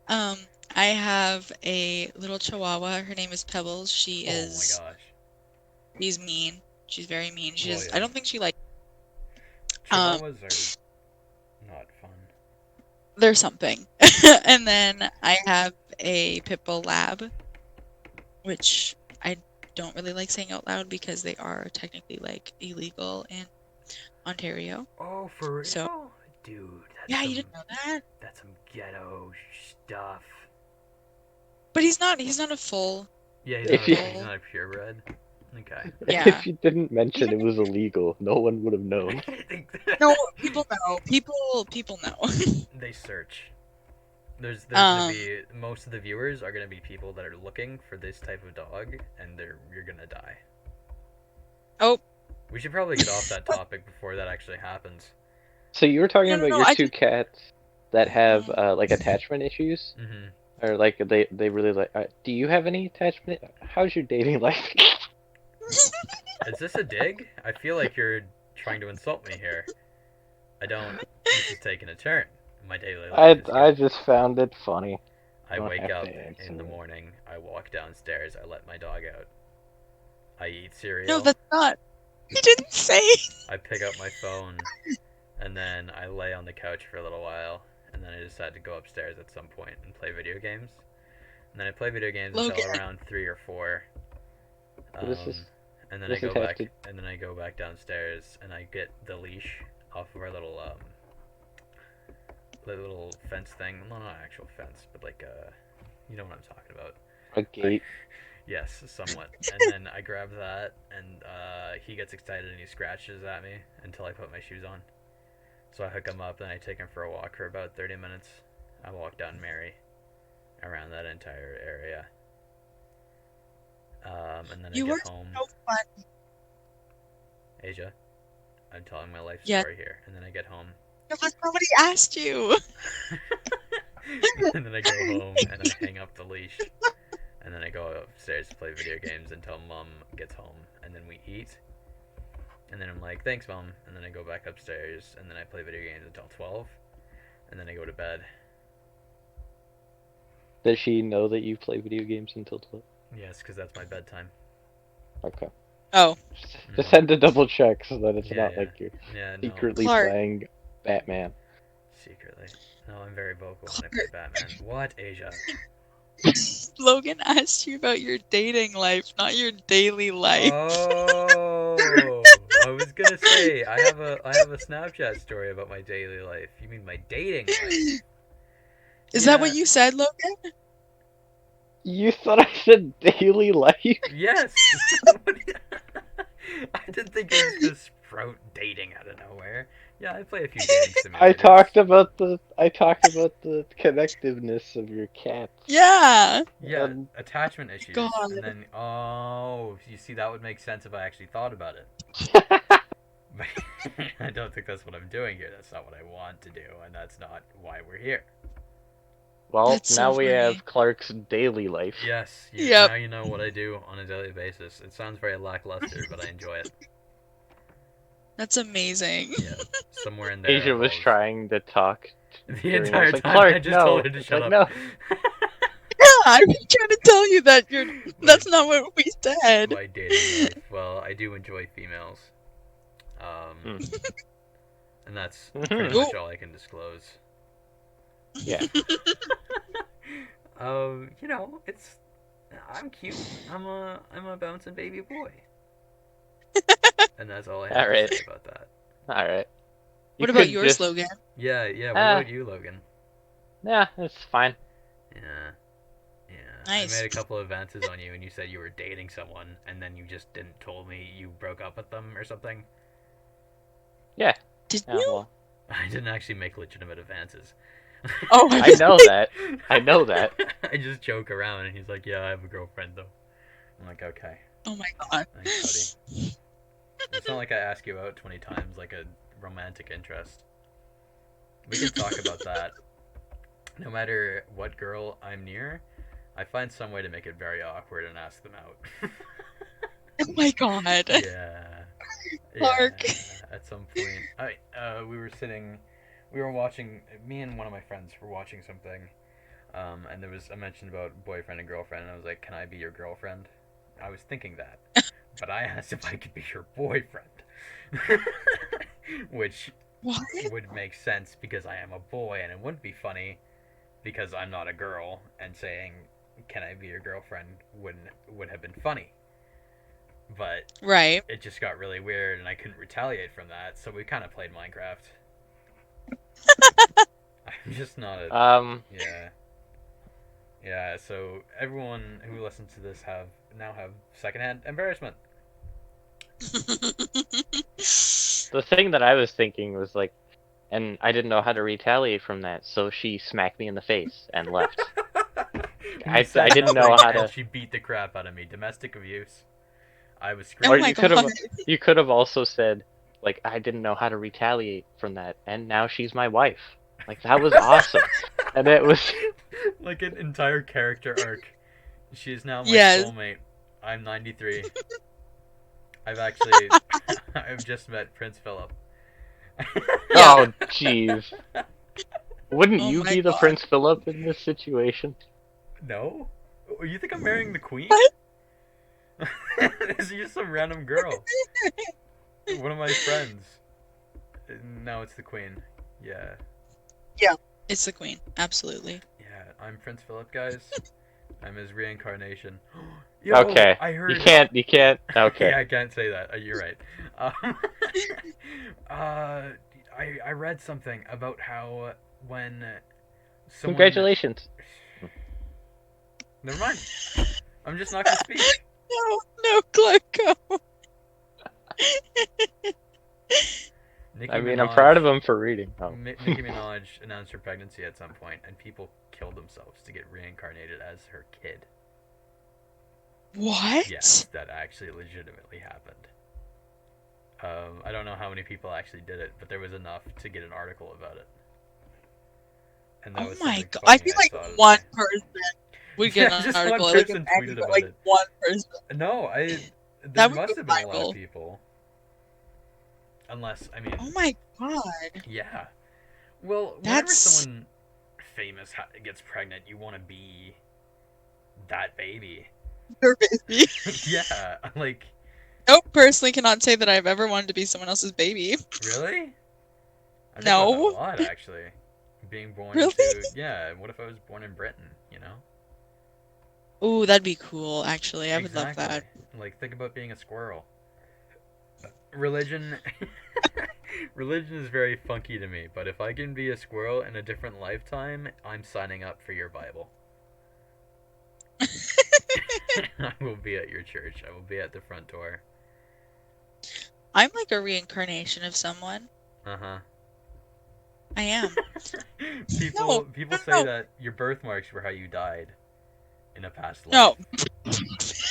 Um, I have a little Chihuahua. Her name is Pebbles. Oh my gosh. She's mean. She's very mean. Well, I yeah. don't think she like. Um, Chihuahuas are not fun. there's something. And then I have a Pit Bull Lab, which I don't really like saying out loud because they are technically like illegal in Ontario. Oh, for So real? Dude, yeah, you didn't know that. that's some ghetto stuff. But he's not a full. Yeah, If you he's not a purebred. Okay. Yeah. if you didn't mention Even it was illegal, no one would have known. no, people know. People know. They search. There's gonna Um. be most of the viewers are gonna be people that are looking for this type of dog, and you're gonna die. Oh. We should probably get off that topic before that actually happens. So you were talking No, no, about no. your I two just. cats that have like attachment issues, Mm-hmm. or like they really like. Do you have any attachment? How's your dating life? Is this a dig? I feel like you're trying to insult me here. I don't. This is taking a turn. My daily life is I good. just found it funny. I Don't wake have up to answer in the it. morning. I walk downstairs. I let my dog out. I eat No, cereal. that's not. You didn't say. I pick up my phone, and then I lay on the couch for a little while, and then I decide to go upstairs at some point and play video games. And then I play video games until Logan. around 3 or 4. This is And then I doesn't go have back, to. and then I go back downstairs, and I get the leash off of our little fence thing. Well, not an actual fence, but like you know what I'm talking about. A gate. Yes, somewhat. And then I grab that, and he gets excited and he scratches at me until I put my shoes on. So I hook him up, and I take him for a walk for about 30 minutes. I walk down Mary around that entire area. And then I You were get home. so fun. Asia, I'm telling my life Yeah. story here. And then I get home. No, but nobody asked you. And then I go home and I hang up the leash. And then I go upstairs to play video games until Mom gets home. And then we eat. And then I'm like, thanks, Mom. And then I go back upstairs. And then I play video games until 12. And then I go to bed. Does she know that you play video games until 12? Yes, because that's my bedtime. Okay. Oh, Just had to double check so that it's Yeah, not yeah. like you're Yeah, no. secretly Clark. playing Batman. Secretly. No, I'm very vocal when I play Batman. What, Asia? Logan asked you about your dating life, not your daily life. Oh, I was gonna say I have a Snapchat story about my daily life. You mean my dating life? Is Yeah. that what you said, Logan? You thought I said daily life? Yes. I didn't think it was gonna sprout dating out of nowhere. Yeah, I play a few dating simulators. I talked about the connectiveness of your cats. Yeah. Yeah, attachment issues. God. And then, oh, you see, that would make sense if I actually thought about it. But I don't think that's what I'm doing here. That's not what I want to do, and that's not why we're here. Well, That's so now we funny. have Clark's daily life. Yes, Yep. now you know what I do on a daily basis. It sounds very lackluster, but I enjoy it. That's amazing. Yeah, somewhere in there. Asia was falls- trying to talk. The I entire was like, time, Clark, I just no. told her to It's shut like, up. no. Yeah, I'm trying to tell you that that's not what we said. My dating life. Well, I do enjoy females. And that's pretty much all I can disclose. Yeah. You know, I'm cute. I'm a bouncing baby boy. And that's all I have Alright. to say about that. Alright. What about your slogan? Yeah. What about you, Logan? Yeah, it's fine. Yeah. Nice. I made a couple of advances on you, and you said you were dating someone, and then you just didn't told me you broke up with them or something. Yeah. Did Yeah, you? well, I didn't actually make legitimate advances. Oh, I know that. I know that. I just joke around, and he's like, "Yeah, I have a girlfriend, though." I'm like, "Okay, Oh my god. thanks, buddy." It's not like I ask you out 20 times like a romantic interest. We can talk about that. No matter what girl I'm near, I find some way to make it very awkward and ask them out. Oh my god. Yeah. Clark. Yeah. At some point, we were watching. Me and one of my friends were watching something, and there was a mention about boyfriend and girlfriend, and I was like, "Can I be your girlfriend?" I was thinking that, but I asked if I could be your boyfriend, which What? would make sense because I am a boy, and it wouldn't be funny because I'm not a girl, and saying, "Can I be your girlfriend?" would have been funny. But Right. it just got really weird, and I couldn't retaliate from that, so we kind of played Minecraft. I'm just not a yeah. So everyone who listens to this now have secondhand embarrassment. the thing that I was thinking was like, and I didn't know how to retaliate from that, so she smacked me in the face and left. I didn't know how to. She beat the crap out of me. Domestic abuse. I was Oh screaming. Or my you could have also said, like, I didn't know how to retaliate from that, and now she's my wife. Like, that was awesome. And it was like an entire character arc. She is now my Yes. soulmate. I'm 93. I've just met Prince Philip. Oh, jeez. Wouldn't Oh you my be the God. Prince Philip in this situation? No? You think I'm marrying the queen? What? This is just some random girl. One of my friends. No, it's the queen. Yeah. It's the queen. Absolutely. Yeah, I'm Prince Philip, guys. I'm his reincarnation. Okay. I heard. You can't. Okay. Yeah, I can't say that. You're right. I read something about how when someone. Congratulations. Never mind. I'm just not gonna speak. No, Clark, go. Nicki I mean, I'm Minaj- proud of him for reading. Oh. Nicki Minaj announced her pregnancy at some point, and people killed themselves to get reincarnated as her kid. What? Yes, that actually legitimately happened. I don't know how many people actually did it, but there was enough to get an article about it. And that Oh was my something god! I funny feel I like saw one today. person would get Yeah, an just one article, like in person any, tweeted but about like it. one person. No, there That would must go have been a lot of viral. people. Unless, I mean, Oh my god. yeah. Well, whenever That's someone famous gets pregnant, you want to be that baby. your baby. Yeah, like, Nope, personally cannot say that I've ever wanted to be someone else's baby. really? I think about that a No. lot, actually. Being born Really? into, yeah, what if I was born in Britain, you know? Ooh, that'd be cool, actually. I would love Exactly. that. Like, think about being a squirrel. Religion. Religion is very funky to me, but if I can be a squirrel in a different lifetime, I'm signing up for your Bible. I will be at your church. I will be at the front door. I'm like a reincarnation of someone. Uh huh. I am. people No, people no, say no, that your birthmarks were how you died in a past life. no.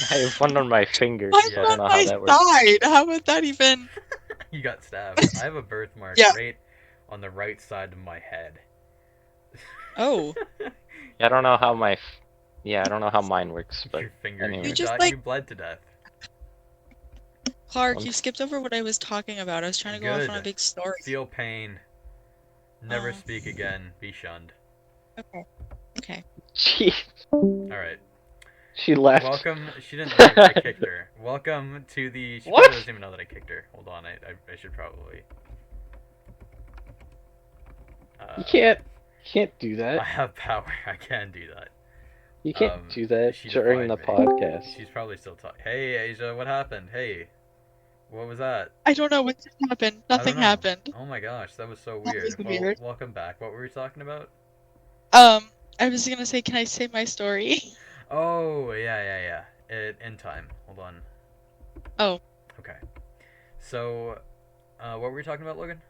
I have one on my finger, Mine's so I Yeah. don't on know how my that works. side. How would that even? You got stabbed. I have a birthmark Yeah. right on the right side of my head. Oh, Yeah, I don't know how yeah, I don't know how mine works, but Your finger. anyway. you just like You bled to death. Clark. Um, You skipped over what I was talking about. I was trying to go off on a Good. big story. Feel pain. Never Oh, speak again. Be shunned. okay. Okay. she All right. she left. Welcome. She didn't leave. I kicked her. Welcome to the. She probably What? doesn't even know that I kicked her. Hold on. I should probably. You can't do I that. have power. I can do that. You can't do that She during the defied me. podcast. She's probably still talking. Hey, Asia, what happened? Hey, what was that? I don't know what just happened. I don't Nothing know. happened. Oh my gosh, that was so That weird. was Well, weird. welcome back. What were we talking about? I was gonna say, can I say my story? Oh, in time. Hold on. Oh, Okay. So, what were we talking about, Logan?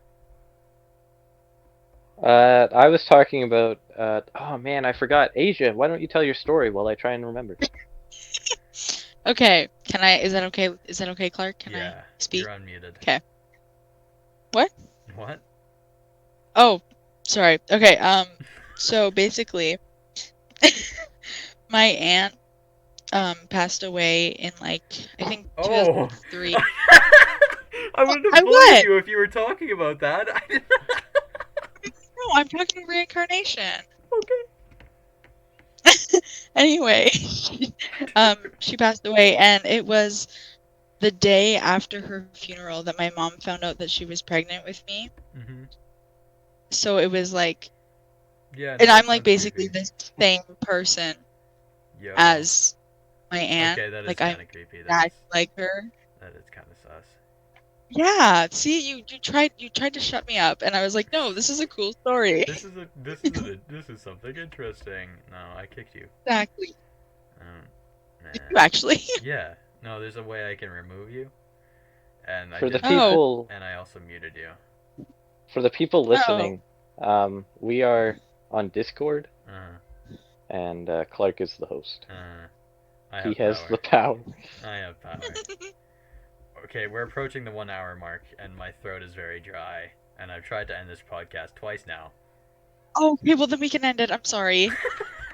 I was talking about. Oh man, I forgot. Asia, why don't you tell your story while I try and remember? okay. Can I? Is that okay? Is that okay, Clark? Can I Yeah, speak? you're unmuted. Okay. What? What? Oh, sorry. Okay. So basically, my aunt passed away in like I think Oh! 2003. I wouldn't have I believed what? you if you were talking about that. No, I'm talking reincarnation. Okay. Anyway, she passed away, and it was the day after her funeral that my mom found out that she was pregnant with me. Mm-hmm. So it was like, Yeah, and no, I'm that like sounds basically creepy. the same person Yo. as my aunt. Okay, that is Like kind I'm of creepy. exactly like her. That is kind of sus. Yeah. See, you tried to shut me up, and I was like, no, this is a cool story. This is something interesting. No, I kicked you. Exactly. You Nah. actually. Yeah. No, there's a way I can remove you, and I For the did that, people, and I also muted you. for the people Oh. listening, we are on Discord, Uh, and Clark is the host. I He have has power. the power. I have power. Okay, we're approaching the 1 hour mark, and my throat is very dry, and I've tried to end this podcast twice now. Oh, okay. Well, then we can end it. I'm sorry.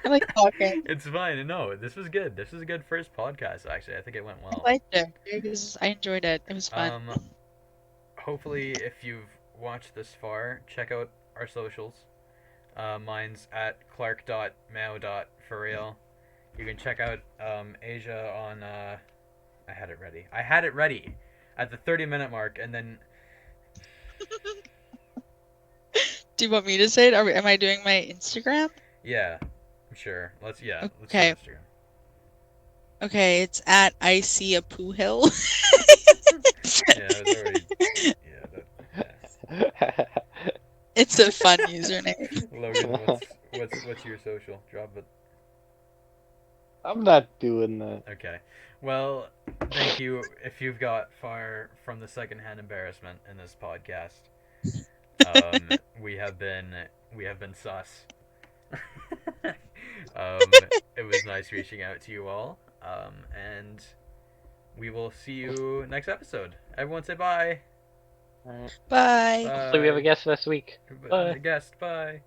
I like talking. It's fine. No, this was good. This was a good first podcast, actually. I think it went I well. liked it. I enjoyed it. It was fun. Hopefully, if you've watched this far, check out our socials. Mine's at clark.mayo.fr. You can check out Asia on. I had it ready. I had it ready at the 30-minute mark, and then. Do you want me to say it? Am I doing my Instagram? Yeah, sure. Let's do Okay. Instagram. Okay, it's at iseeapoohill. Yeah, it was already. Yeah. It's a fun username. Logan, what's your social? Drop it. I'm not doing that. Okay. Well, thank you. If you've got far from the secondhand embarrassment in this podcast, we have been sus. It was nice reaching out to you all, and we will see you next episode. Everyone say bye. Alright. Bye. Hopefully we have a guest this week. A Bye. guest. Bye.